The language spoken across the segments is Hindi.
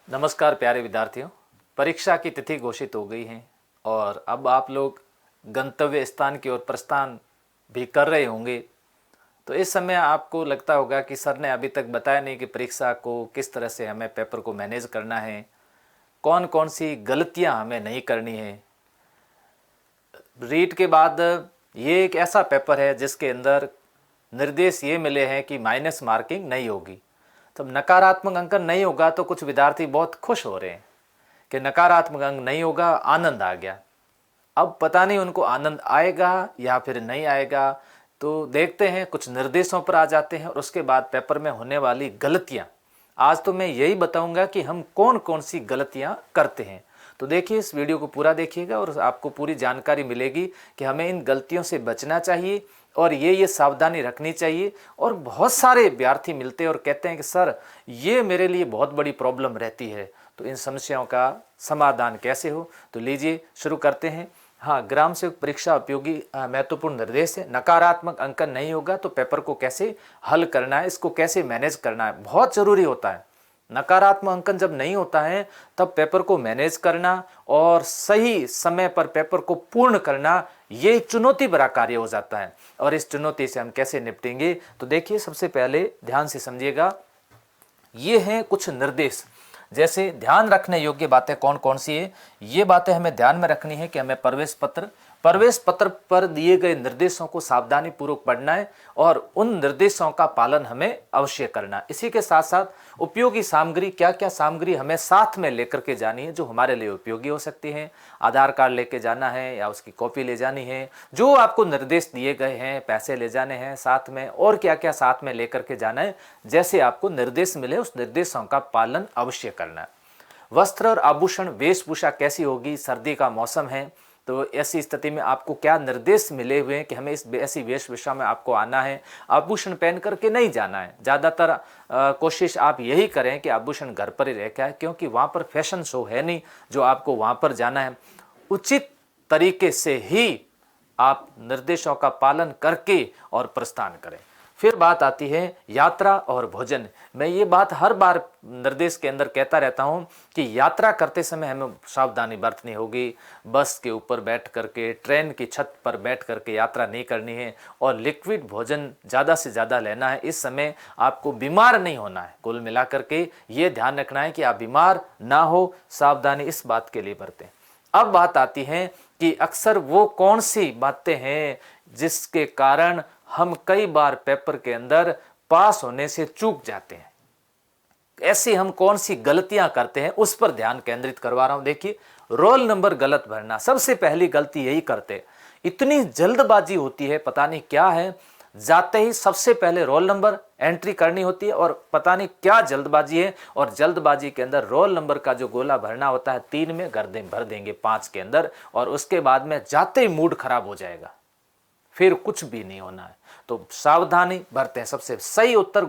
नमस्कार प्यारे विद्यार्थियों। परीक्षा की तिथि घोषित हो गई है और अब आप लोग गंतव्य स्थान की ओर प्रस्थान भी कर रहे होंगे। तो इस समय आपको लगता होगा कि सर ने अभी तक बताया नहीं कि परीक्षा को किस तरह से हमें पेपर को मैनेज करना है, कौन कौन सी गलतियां हमें नहीं करनी है। रीट के बाद ये एक ऐसा पेपर है जिसके अंदर निर्देश ये मिले हैं कि माइनस मार्किंग नहीं होगी। तो नकारात्मक अंकन नहीं होगा तो कुछ विद्यार्थी बहुत खुश हो रहे हैं कि नकारात्मक अंक नहीं होगा, आनंद आ गया। अब पता नहीं उनको आनंद आएगा या फिर नहीं आएगा, तो देखते हैं। कुछ निर्देशों पर आ जाते हैं और उसके बाद पेपर में होने वाली गलतियां। आज तो मैं यही बताऊंगा कि हम कौन कौन सी गलतियां करते हैं। तो देखिए, इस वीडियो को पूरा देखिएगा और आपको पूरी जानकारी मिलेगी कि हमें इन गलतियों से बचना चाहिए और ये सावधानी रखनी चाहिए। और बहुत सारे विद्यार्थी मिलते हैं और कहते हैं कि सर ये मेरे लिए बहुत बड़ी प्रॉब्लम रहती है, तो इन समस्याओं का समाधान कैसे हो। तो लीजिए शुरू करते हैं। हाँ, ग्राम सेवक परीक्षा उपयोगी महत्वपूर्ण निर्देश है। नकारात्मक अंकन नहीं होगा तो पेपर को कैसे हल करना है, इसको कैसे मैनेज करना है, बहुत ज़रूरी होता है। नकारात्मक अंकन जब नहीं होता है तब पेपर को मैनेज करना और सही समय पर पेपर को पूर्ण करना, ये एक चुनौती भरा कार्य हो जाता है। और इस चुनौती से हम कैसे निपटेंगे, तो देखिए सबसे पहले ध्यान से समझिएगा। ये हैं कुछ निर्देश। जैसे ध्यान रखने योग्य बातें कौन कौन सी है, ये बातें हमें ध्यान में रखनी है कि हमें प्रवेश पत्र पर दिए गए निर्देशों को सावधानी पूर्वक पढ़ना है और उन निर्देशों का पालन हमें अवश्य करना है। इसी के साथ साथ उपयोगी सामग्री, क्या क्या सामग्री हमें साथ में लेकर के जानी है जो हमारे लिए उपयोगी हो सकती है। आधार कार्ड लेके जाना है या उसकी कॉपी ले जानी है, जो आपको निर्देश दिए गए हैं, पैसे ले जाने हैं साथ में, और क्या क्या साथ में लेकर के जाना है, जैसे आपको निर्देश मिले उस निर्देशों का पालन अवश्य करना है। वस्त्र और आभूषण, वेशभूषा कैसी होगी, सर्दी का मौसम है तो ऐसी स्थिति में आपको क्या निर्देश मिले हुए हैं कि हमें इस ऐसी वेशभूषा में आपको आना है, आभूषण पहन करके नहीं जाना है। ज़्यादातर कोशिश आप यही करें कि आभूषण घर पर ही रह के आए, क्योंकि वहाँ पर फैशन शो है नहीं जो आपको वहाँ पर जाना है। उचित तरीके से ही आप निर्देशों का पालन करके और प्रस्थान करें। फिर बात आती है यात्रा और भोजन। मैं ये बात हर बार निर्देश के अंदर कहता रहता हूँ कि यात्रा करते समय हमें सावधानी बरतनी होगी। बस के ऊपर बैठ करके, ट्रेन की छत पर बैठ करके यात्रा नहीं करनी है और लिक्विड भोजन ज़्यादा से ज़्यादा लेना है। इस समय आपको बीमार नहीं होना है। कुल मिला करके ये ध्यान रखना है कि आप बीमार ना हो, सावधानी इस बात के लिए बरतें। अब बात आती है कि अक्सर वो कौन सी बातें हैं जिसके कारण हम कई बार पेपर के अंदर पास होने से चूक जाते हैं। ऐसी हम कौन सी गलतियां करते हैं उस पर ध्यान केंद्रित करवा रहा हूं। देखिए, रोल नंबर गलत भरना, सबसे पहली गलती यही करते। इतनी जल्दबाजी होती है, पता नहीं क्या है। जाते ही सबसे पहले रोल नंबर एंट्री करनी होती है और पता नहीं क्या जल्दबाजी है, और जल्दबाजी के अंदर रोल नंबर का जो गोला भरना होता है 3 में भर देंगे 5 के अंदर, और उसके बाद में जाते ही मूड खराब हो जाएगा, फिर कुछ भी नहीं होना है। तो सावधानी बरतें। सबसे सही उत्तर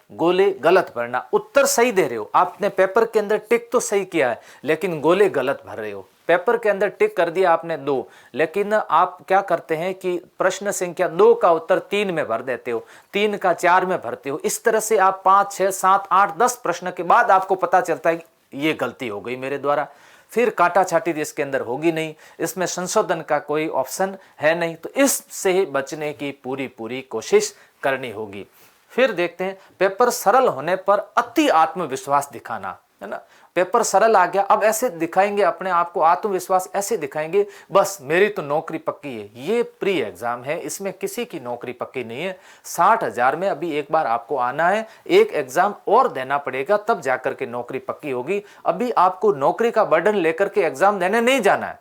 गोले गलत भरना। उत्तर सही दे रहे हो, आपने पेपर के अंदर टिक तो सही किया है लेकिन गोले गलत भर रहे हो। पेपर के अंदर टिक कर दिया आपने 2, लेकिन आप क्या करते हैं कि प्रश्न संख्या 2 का उत्तर 3 में भर देते हो, 3 का 4 में भरते हो। इस तरह से आप 5, 6, 7, 8, 10 प्रश्न के बाद आपको पता चलता है कि ये गलती हो गई मेरे द्वारा। फिर काटा छाटी इसके अंदर होगी नहीं, इसमें संशोधन का कोई ऑप्शन है नहीं। तो इससे बचने की पूरी कोशिश करनी होगी। फिर देखते हैं पेपर सरल होने पर अति आत्मविश्वास दिखाना, है ना। पेपर सरल आ गया, अब ऐसे दिखाएंगे अपने आप को, आत्मविश्वास ऐसे दिखाएंगे बस मेरी तो नौकरी पक्की है। ये प्री एग्जाम है, इसमें किसी की नौकरी पक्की नहीं है। 60,000 में अभी एक बार आपको आना है, एक एग्जाम और देना पड़ेगा तब जाकर के नौकरी पक्की होगी। अभी आपको नौकरी का बर्डन लेकर के एग्जाम देने नहीं जाना है।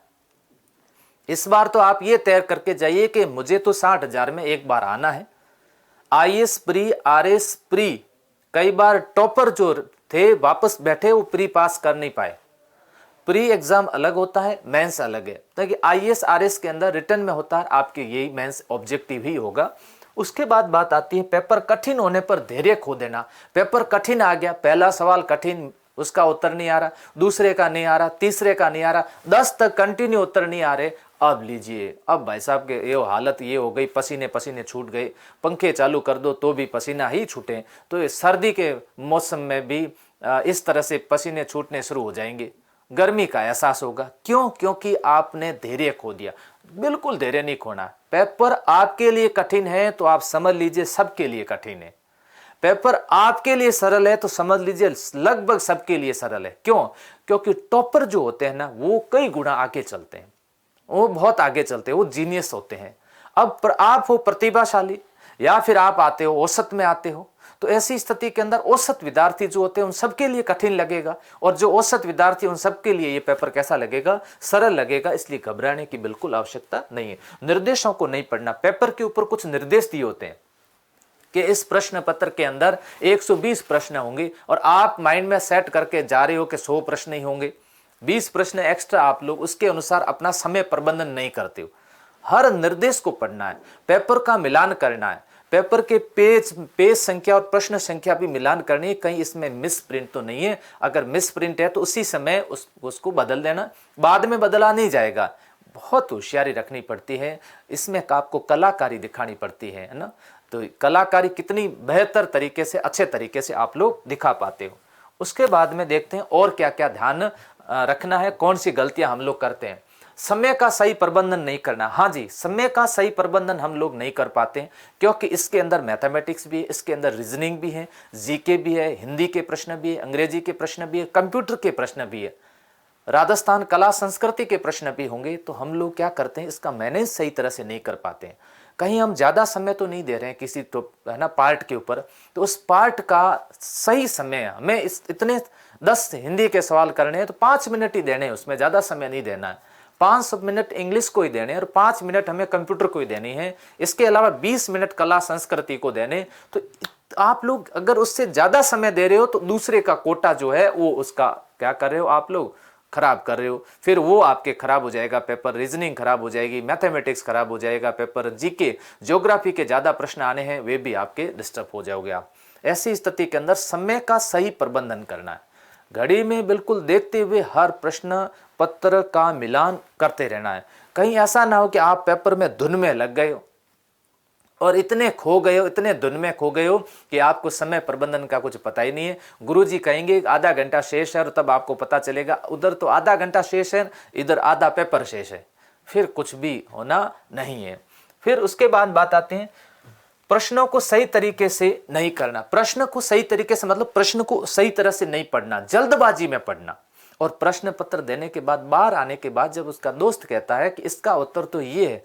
इस बार तो आप ये तय करके जाइए कि मुझे तो 60,000 में एक बार आना है। IAS प्री, RS प्री, कई बार टॉपर जो थे वापस बैठे, वो प्री पास कर नहीं पाए। प्री एग्जाम अलग होता है, मेंस अलग है। ताकि IAS RS के अंदर रिटर्न में होता है आपके यही मेंस ऑब्जेक्टिव ही होगा। उसके बाद बात आती है पेपर कठिन होने पर धैर्य खो देना। पेपर कठिन आ गया, पहला सवाल कठिन, उसका उत्तर नहीं आ रहा, दूसरे का नहीं आ रहा, तीसरे का नहीं आ रहा, 10 तक कंटिन्यू उत्तर नहीं आ रहे। अब लीजिए, अब भाई साहब के ये हालत ये हो गई, पसीने पसीने छूट गए, पंखे चालू कर दो तो भी पसीना ही छूटे। तो ये सर्दी के मौसम में भी इस तरह से पसीने छूटने शुरू हो जाएंगे, गर्मी का एहसास होगा। क्यों? क्योंकि आपने धैर्य खो दिया। बिल्कुल धैर्य नहीं खोना। पेपर आपके लिए कठिन है तो आप समझ लीजिए सबके लिए कठिन है। पेपर आपके लिए सरल है तो समझ लीजिए लगभग सबके लिए सरल है। क्यों? क्योंकि टॉपर जो होते हैं ना, वो कई गुना आगे चलते हैं, वो बहुत आगे चलते हैं, वो जीनियस होते हैं। अब आप हो प्रतिभाशाली या फिर आप आते हो औसत में आते हो, तो ऐसी स्थिति के अंदर औसत विद्यार्थी जो होते हैं उन सबके लिए कठिन लगेगा, और जो औसत विद्यार्थी उन सबके लिए ये पेपर कैसा लगेगा? सरल लगेगा। इसलिए घबराने की बिल्कुल आवश्यकता नहीं है। निर्देशों को नहीं पढ़ना। पेपर के ऊपर कुछ निर्देश दिए होते हैं कि इस प्रश्न पत्र के अंदर 120 प्रश्न होंगे, और आप माइंड में सेट करके जा रहे हो कि 100 प्रश्न ही होंगे, 20 प्रश्न एक्स्ट्रा आप लोग उसके अनुसार अपना समय प्रबंधन नहीं करते हो। हर निर्देश को पढ़ना है, पेपर का मिलान करना है, पेपर के पेज संख्या और प्रश्न संख्या भी मिलान करनी है, कहीं इसमें मिस प्रिंट तो नहीं है। अगर मिस प्रिंट है तो उसी समय उसको बदल देना, बाद में बदला नहीं जाएगा। बहुत होशियारी रखनी पड़ती है इसमें, आपको कलाकारी दिखानी पड़ती है ना। तो कलाकारी कितनी बेहतर तरीके से, अच्छे तरीके से आप लोग दिखा पाते हो। उसके बाद में देखते हैं और क्या क्या ध्यान रखना है, कौन सी गलतियां हम लोग करते हैं। समय का सही प्रबंधन नहीं करना। हाँ जी, समय का सही प्रबंधन हम लोग नहीं कर पाते हैं, क्योंकि इसके अंदर मैथमेटिक्स भी है, इसके अंदर रीजनिंग भी है, जीके भी है, हिंदी के प्रश्न भी है, अंग्रेजी के प्रश्न भी है, कंप्यूटर के प्रश्न भी है, राजस्थान कला संस्कृति के प्रश्न भी होंगे। तो हम लोग क्या करते हैं, इसका मैनेज सही तरह से नहीं कर पाते हैं। कहीं हम ज़्यादा समय तो नहीं दे रहे हैं किसी तो है ना पार्ट के ऊपर, तो उस पार्ट का सही समय हमें इतने 10 हिंदी के सवाल करने हैं तो 5 मिनट ही देने हैं, उसमें ज़्यादा समय नहीं देना है। 5 मिनट इंग्लिश को ही देने और 5 मिनट हमें कंप्यूटर को ही देनी है। इसके अलावा 20 मिनट कला संस्कृति को देने। तो आप लोग अगर उससे ज़्यादा समय दे रहे हो तो दूसरे का कोटा जो है वो उसका क्या कर रहे हो, आप लोग खराब कर रहे हो। फिर वो आपके खराब हो जाएगा पेपर, रीजनिंग खराब हो जाएगी, मैथमेटिक्स खराब हो जाएगा पेपर, जीके ज्योग्राफी के ज़्यादा प्रश्न आने हैं वे भी आपके डिस्टर्ब हो जाओगे आप। ऐसी स्थिति के अंदर समय का सही प्रबंधन करना है, घड़ी में बिल्कुल देखते हुए हर प्रश्न पत्र का मिलान करते रहना है। कहीं ऐसा ना हो कि आप पेपर में धुन में लग गए हो और इतने खो गए हो, इतने धुन में खो गए हो कि आपको समय प्रबंधन का कुछ पता ही नहीं है। गुरुजी कहेंगे आधा घंटा शेष है, और तब आपको पता चलेगा उधर तो आधा घंटा शेष है, इधर आधा पेपर शेष है, फिर कुछ भी होना नहीं है। फिर उसके बाद बात आते हैं प्रश्नों को सही तरीके से नहीं करना। प्रश्न को सही तरीके से मतलब प्रश्न को सही तरह से नहीं पढ़ना, जल्दबाजी में पढ़ना। और प्रश्न पत्र देने के बाद बाहर आने के बाद जब उसका दोस्त कहता है कि इसका उत्तर तो ये है,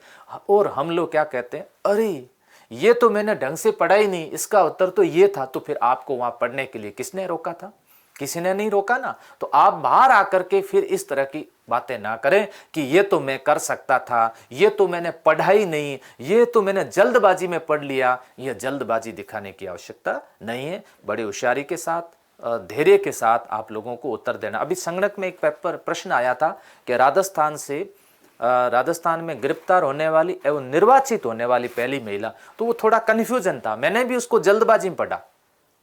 और हम लोग क्या कहते हैं, अरे ये तो मैंने ढंग से पढ़ा ही नहीं, इसका उत्तर तो ये था। तो फिर आपको वहां पढ़ने के लिए किसने रोका था? किसी ने नहीं रोका ना। तो आप बाहर आकर के फिर इस तरह की बातें ना करें कि ये तो मैं कर सकता था, ये तो मैंने पढ़ा ही नहीं, ये तो मैंने जल्दबाजी में पढ़ लिया। ये जल्दबाजी दिखाने की आवश्यकता नहीं है। बड़ी होशियारी के साथ, धैर्य के साथ आप लोगों को उत्तर देना। अभी संगणक में एक पेपर प्रश्न आया था कि राजस्थान में गिरफ्तार होने वाली एवं निर्वाचित होने वाली पहली महिला, तो वो थोड़ा कन्फ्यूजन था। मैंने भी उसको जल्दबाजी में पढ़ा,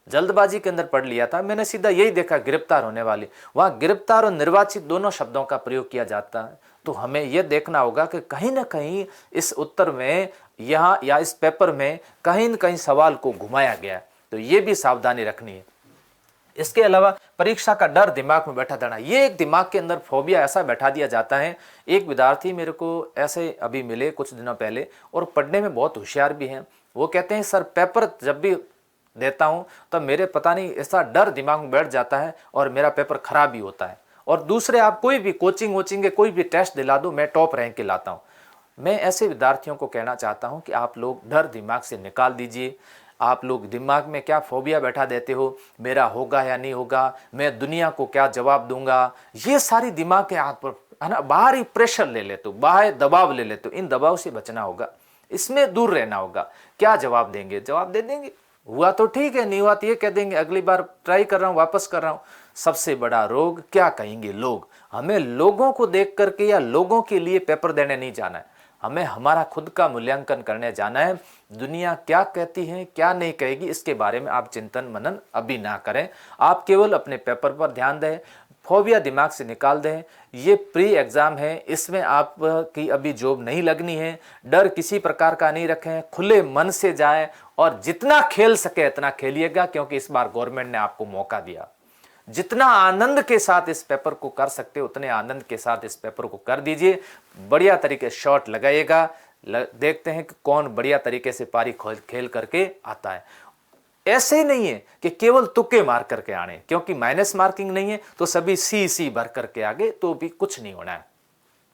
जल्दबाजी के अंदर पढ़ लिया था। मैंने सीधा यही देखा गिरफ्तार होने वाली, वहां गिरफ्तार और निर्वाचित दोनों शब्दों का प्रयोग किया जाता है। तो हमें यह देखना होगा कि कहीं ना कहीं इस उत्तर में यहाँ या इस पेपर में कहीं न कहीं सवाल को घुमाया गया है, तो ये भी सावधानी रखनी है। इसके अलावा परीक्षा का डर दिमाग में बैठा देना, ये एक दिमाग के अंदर फोबिया ऐसा बैठा दिया जाता है। एक विद्यार्थी मेरे को ऐसे अभी मिले कुछ दिनों पहले, और पढ़ने में बहुत होशियार भी हैं। वो कहते हैं सर पेपर जब भी देता हूँ तब मेरे पता नहीं ऐसा डर दिमाग में बैठ जाता है और मेरा पेपर खराब ही होता है। और दूसरे आप कोई भी कोचिंग वोचिंग के कोई भी टेस्ट दिला दो, मैं टॉप रैंक के लाता हूँ। मैं ऐसे विद्यार्थियों को कहना चाहता हूँ कि आप लोग डर दिमाग से निकाल दीजिए। आप लोग दिमाग में क्या फोबिया बैठा देते हो, मेरा होगा या नहीं होगा, मैं दुनिया को क्या जवाब दूंगा, ये सारी दिमाग के हाथ पर है ना, बाहरी प्रेशर ले लेते हो, बाहर दबाव ले लेते हो। इन दबाव से बचना होगा, इसमें दूर रहना होगा। क्या जवाब देंगे, जवाब दे देंगे, हुआ तो ठीक है, नहीं हुआ तो ये कह देंगे अगली बार ट्राई कर रहा हूँ, वापस कर रहा हूँ। सबसे बड़ा रोग क्या कहेंगे लोग। हमें लोगों को देख करके या लोगों के लिए पेपर देने नहीं जाना है, हमें हमारा खुद का मूल्यांकन करने जाना है। दुनिया क्या कहती है क्या नहीं कहेगी इसके बारे में आप चिंतन मनन अभी ना करें। आप केवल अपने पेपर पर ध्यान दें, फोबिया दिमाग से निकाल दें। ये प्री एग्जाम है, इसमें आप की अभी जॉब नहीं लगनी है। डर किसी प्रकार का नहीं रखें, खुले मन से जाएं और जितना खेल सके इतना खेलिएगा, क्योंकि इस बार गवर्नमेंट ने आपको मौका दिया। जितना आनंद के साथ इस पेपर को कर सकते हो उतने आनंद के साथ इस पेपर को कर दीजिए। बढ़िया तरीके से शॉट लगाइएगा। देखते हैं कि कौन बढ़िया तरीके से पारी खेल करके आता है। ऐसे ही नहीं है कि केवल तुक्के मार करके आने, क्योंकि माइनस मार्किंग नहीं है तो सभी सी भर करके आगे तो भी कुछ नहीं होना है।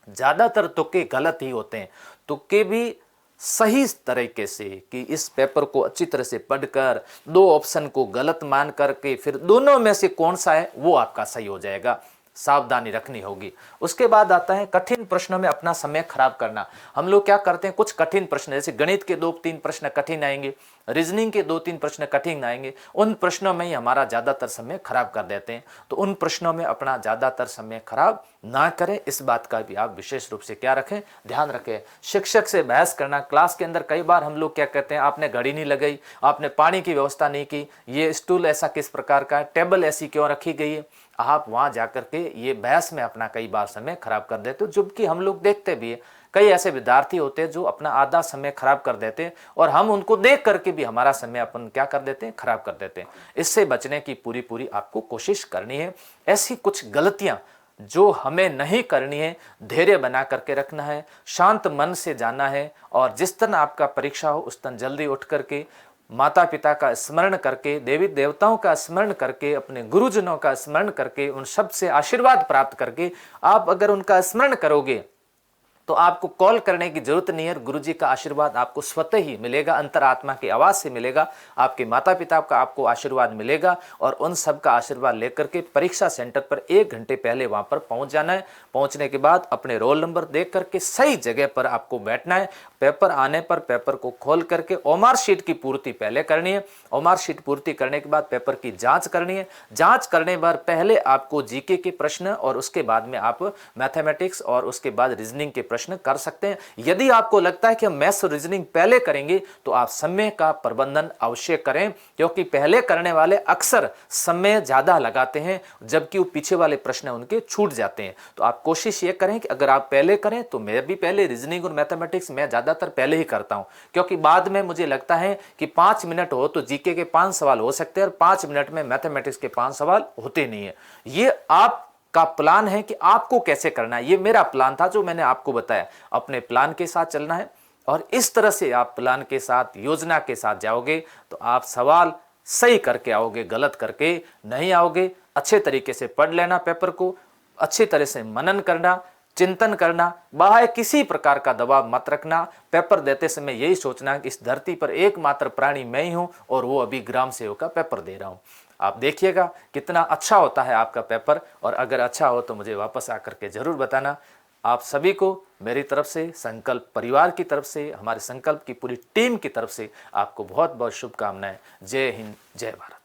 ज्यादातर तुक्के गलत ही होते हैं। तुक्के भी सही तरीके से कि इस पेपर को अच्छी तरह से पढ़कर दो ऑप्शन को गलत मान करके फिर दोनों में से कौन सा है वो आपका सही हो जाएगा। सावधानी रखनी होगी। उसके बाद आता है कठिन प्रश्नों में अपना समय खराब करना। हम लोग क्या करते हैं, कुछ कठिन प्रश्न जैसे गणित के 2-3 प्रश्न कठिन आएंगे, रीजनिंग के 2-3 प्रश्न कठिन आएंगे, उन प्रश्नों में ही हमारा ज्यादातर समय खराब कर देते हैं। तो उन प्रश्नों में अपना ज्यादातर समय खराब ना करें, इस बात का भी आप विशेष रूप से क्या रखें, ध्यान रखें। शिक्षक से बहस करना, क्लास के अंदर कई बार हम लोग क्या कहते हैं, आपने घड़ी नहीं लगाई, आपने पानी की व्यवस्था नहीं की, ये स्टूल ऐसा किस प्रकार का है, टेबल ऐसी क्यों रखी गई है, आप वहां जाकर के ये बहस में अपना कई बार समय खराब कर देते हो। जबकि हम लोग देखते भी है कई ऐसे विद्यार्थी होते हैं जो अपना आधा समय खराब कर देते हैं और हम उनको देख करके भी हमारा समय अपन क्या कर देते हैं, खराब कर देते हैं। इससे बचने की पूरी आपको कोशिश करनी है। ऐसी कुछ गलतियां जो हमें नहीं करनी है, धैर्य बना करके रखना है, शांत मन से जाना है और जिस दिन आपका परीक्षा हो उस दिन जल्दी उठ करके माता पिता का स्मरण करके, देवी देवताओं का स्मरण करके, अपने गुरुजनों का स्मरण करके, उन सब से आशीर्वाद प्राप्त करके आप अगर उनका स्मरण करोगे तो आपको कॉल करने की जरूरत नहीं है। गुरुजी का आशीर्वाद आपको स्वतः ही मिलेगा, अंतरात्मा की आवाज से मिलेगा, आपके माता पिता का आपको आशीर्वाद मिलेगा और उन सब का आशीर्वाद लेकर के परीक्षा सेंटर पर 1 घंटे पहले वहां पर पहुंच जाना है। पहुंचने के बाद अपने रोल नंबर देख करके सही जगह पर आपको बैठना है। पेपर आने पर पेपर को खोल करके ओमार शीट की पूर्ति पहले करनी है। ओमार शीट पूर्ति करने के बाद पेपर की जांच करनी है। जांच करने पर पहले आपको जीके के प्रश्न और उसके बाद में आप मैथमेटिक्स और उसके बाद रीजनिंग के प्रश्न कर सकते हैं। यदि आपको लगता है कि हम मैथ्स और रीजनिंग पहले करेंगे तो आप समय का प्रबंधन अवश्य करें, क्योंकि पहले करने वाले अक्सर समय ज्यादा लगाते हैं जबकि वो पीछे वाले प्रश्न उनके छूट जाते हैं। तो आप कोशिश ये करें कि अगर आप पहले करें तो मैं भी पहले रीजनिंग और मैथमेटिक्स मैं ज्यादातर पहले ही करता हूं, क्योंकि बाद में मुझे लगता है कि 5 मिनट हो तो जीके के 5 सवाल हो सकते हैं और 5 मिनट में मैथमेटिक्स के 5 सवाल होते नहीं है। ये आप का प्लान है कि आपको कैसे करना है। ये मेरा प्लान था जो मैंने आपको बताया। अपने प्लान के साथ चलना है और इस तरह से आप प्लान के साथ, योजना के साथ जाओगे तो आप सवाल सही करके आओगे, गलत करके नहीं आओगे। अच्छे तरीके से पढ़ लेना, पेपर को अच्छी तरह से मनन करना, चिंतन करना, बाहर किसी प्रकार का दबाव मत रखना। पेपर देते समय यही सोचना कि इस धरती पर एकमात्र प्राणी मैं ही हूं और वो अभी ग्राम सेवक का पेपर दे रहा हूं। आप देखिएगा कितना अच्छा होता है आपका पेपर, और अगर अच्छा हो तो मुझे वापस आकर के जरूर बताना। आप सभी को मेरी तरफ से, संकल्प परिवार की तरफ से, हमारे संकल्प की पूरी टीम की तरफ से आपको बहुत बहुत शुभकामनाएं। जय हिंद, जय भारत।